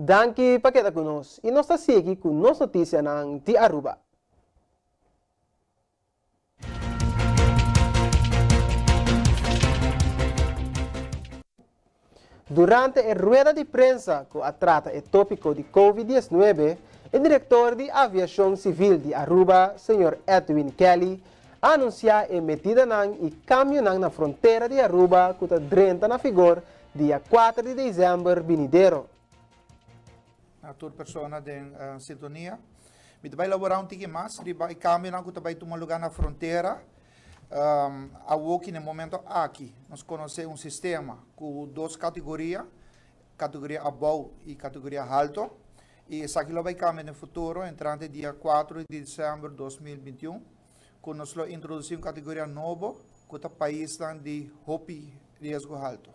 Danke para quedar conosco e nós estamos aqui com nossa notícia de Aruba. Durante a rueda de prensa que trata o tópico de Covid-19, o diretor de Aviação Civil de Aruba, Sr. Edwin Kelly, anunciou a metida e cambio na fronteira de Aruba que está na vigor dia 4 de dezembro venidero. A toda pessoa em sintonia. A gente vai elaborar tique mais, e cambio que vai tomar lugar na fronteira. Aqui no momento aqui, nós conhecemos sistema com duas categorias, categoria above e categoria alto. E isso aqui vai cambiar no futuro, entrando dia 4 de dezembro de 2021, quando nós introduzimos categoria nova, que é o país de hopi risco alto.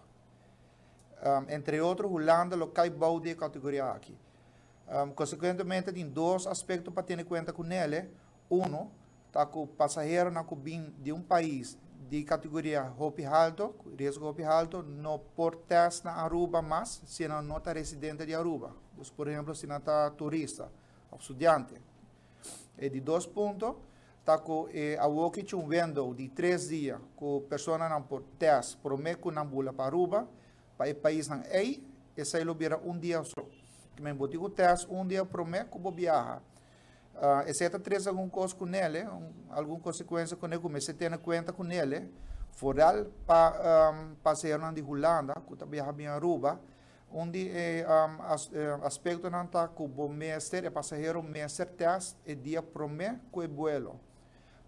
Entre outros, Holanda, local bom de categoria aqui. Consequentemente, tem dois aspectos para ter em conta com ele. Um, tá com o passageiro na cubim de país de categoria hopi alto, risco hopi alto, não por teste na Aruba, mas se não está residente de Aruba. Então, por exemplo, se não está turista ou estudante. E de dois pontos, tá com a walkie vendo de 3 dias com a pessoa não por teste, promete que não bula para Aruba, para o país não é, e sai libera dia só. Que me botou o teste, dia promete que vou viajar. Exceto 3 alguma coisa com ele, alguma consequência com ele, comecei a ter em conta com ele, fora para passear de Holanda, que está viajando em Aruba, onde aspecto não está com o mestre, passageiro mestre teste, e dia promete que o vuelo.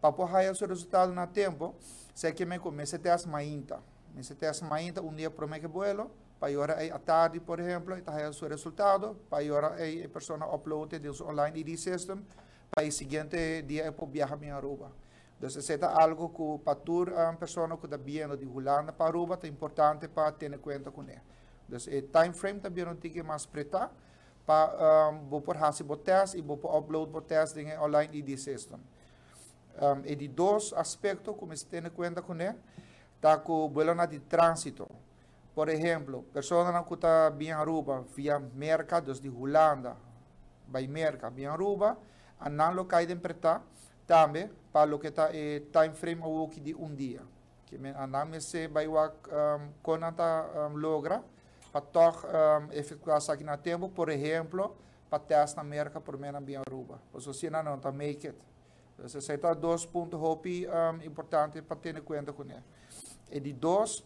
Para poder ter o resultado no tempo, sei que me comecei a teste mainta. Comecei a teste mainta, dia promete que o vuelo, para hora à tarde, por exemplo, está aí o resultado, para hora a pessoa upload do online ID system, para o seguinte dia eu posso viajar em Aruba. Então, isso é algo que para toda pessoa que está vindo de Holanda para Aruba é importante para ter em conta com ele. Então, o time frame também não tem que mais apertar, para vou por fazer o teste e vou upload o teste no online ID system. E de dois aspectos, como se tem em conta com ele, está com o vuelo de trânsito. Por exemplo, pessoas que estão em Aruba via mercados de Holanda, vai mercado em Aruba, não local de empresa, também para o que está time frame aqui de dia. Que não se vai quando está logra, para tocar efetuar aqui no tempo, por exemplo, para testar na mercado por menos em Aruba. Porque se não está make it. Então, são dois pontos importantes para ter em conta com ele. E de dois,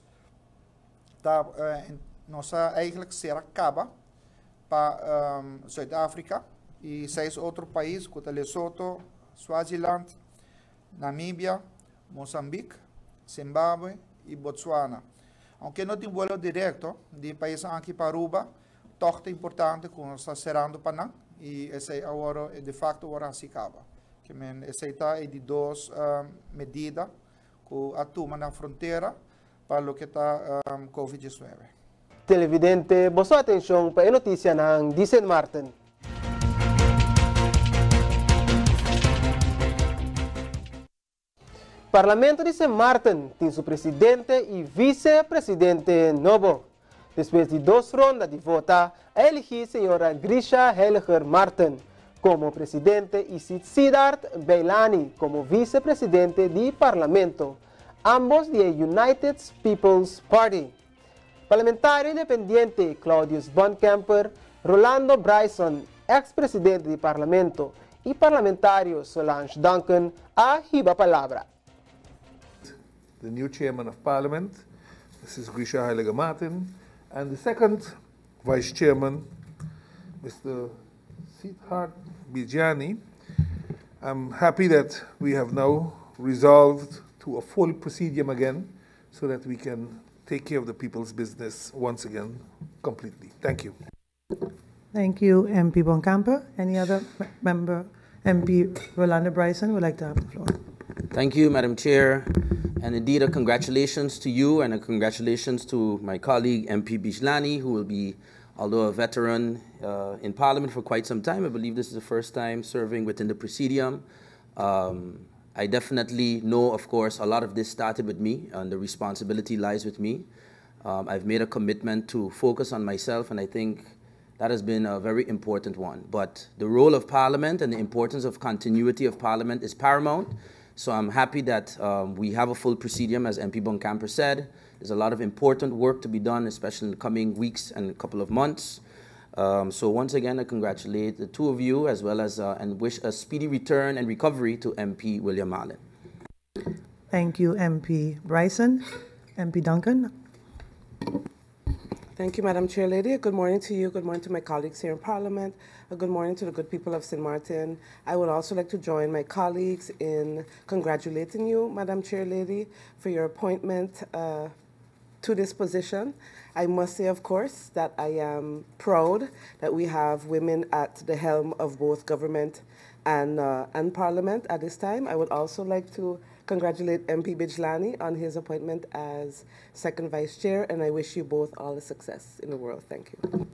nossa eigenlijk será acaba para Sudáfrica e 6 outros países, como Lesotho, Swaziland, Namíbia, Moçambique, Zimbábue e Botswana. Aunque não tem voo direto de país aqui para Aruba, é importante que nós estamos cerrando para não e esse agora de facto agora se acaba. Que esse é de duas medidas que atuam na fronteira para o que está Covid-19. Televidente, boa atenção para a notícia de St. Martin. Parlamento de St. Martin tem seu presidente e vice-presidente novo. Depois de 2 rondas de voto, elegeu a senhora Grisha Helger Martin como presidente e Siddharth Beilani como vice-presidente do Parlamento, ambos de United People's Party. Parlamentário independiente Claudius Bonkamper, Rolando Bryson, ex-presidente do Parlamento, e parlamentário Solange Duncan, a riba palavra. The new chairman of Parliament, Mrs. Grisha Helger Martin, and the second vice chairman, Mr. Siddharth Bijani. I'm happy that we have now resolved to a full presidium again so that we can take care of the people's business once again completely. Thank you. Thank you, MP Bonkamper. Any other member? MP Rolando Bryson would like to have the floor. Thank you, Madam Chair. And indeed, a congratulations to you and a congratulations to my colleague, MP Bijlani, who will be, although a veteran in Parliament for quite some time, I believe this is the first time serving within the Presidium. I definitely know, of course, a lot of this started with me, and the responsibility lies with me. I've made a commitment to focus on myself, and I think that has been a very important one. But the role of Parliament and the importance of continuity of Parliament is paramount. So I'm happy that we have a full presidium, as MP Bonkamper said. There's a lot of important work to be done, especially in the coming weeks and a couple of months. So once again, I congratulate the two of you, as well as and wish a speedy return and recovery to MP William Allen. Thank you, MP Bryson. MP Duncan. Thank you, Madam Chair Lady. Good morning to you. Good morning to my colleagues here in Parliament. Good morning to the good people of St. Martin. I would also like to join my colleagues in congratulating you, Madam Chair Lady, for your appointment to this position. I must say, of course, that I am proud that we have women at the helm of both government and Parliament at this time. I would also like to congratulate MP Bijlani on his appointment as second vice chair, and I wish you both all the success in the world. Thank you.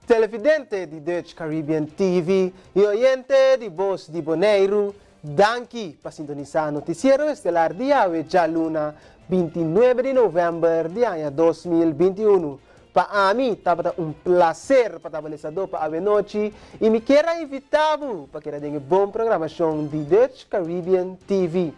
Televidente di Dutch Caribbean TV e oyente di Voz di Bonaire, danki pa sintonizar noticiero estelar dia già luna 29 de novembro di anno 2021. Pa ami, tava un placer para tabelezador para a noite e me quero invitar para que tenha bom programação de Dutch Caribbean TV.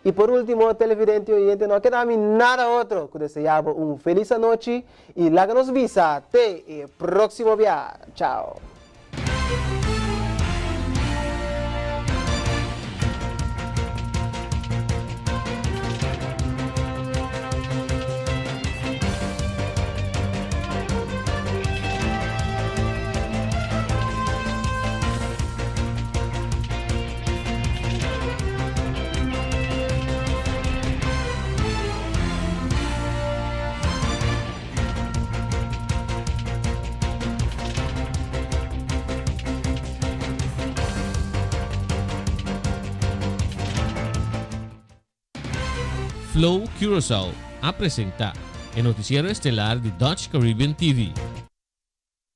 E por último, televidente oyente, não queda nada outro que desejar feliz noite e lá nos visa até o próximo viagem. Tchau. Flow Curaçao apresenta el noticiero estelar de Dutch Caribbean TV.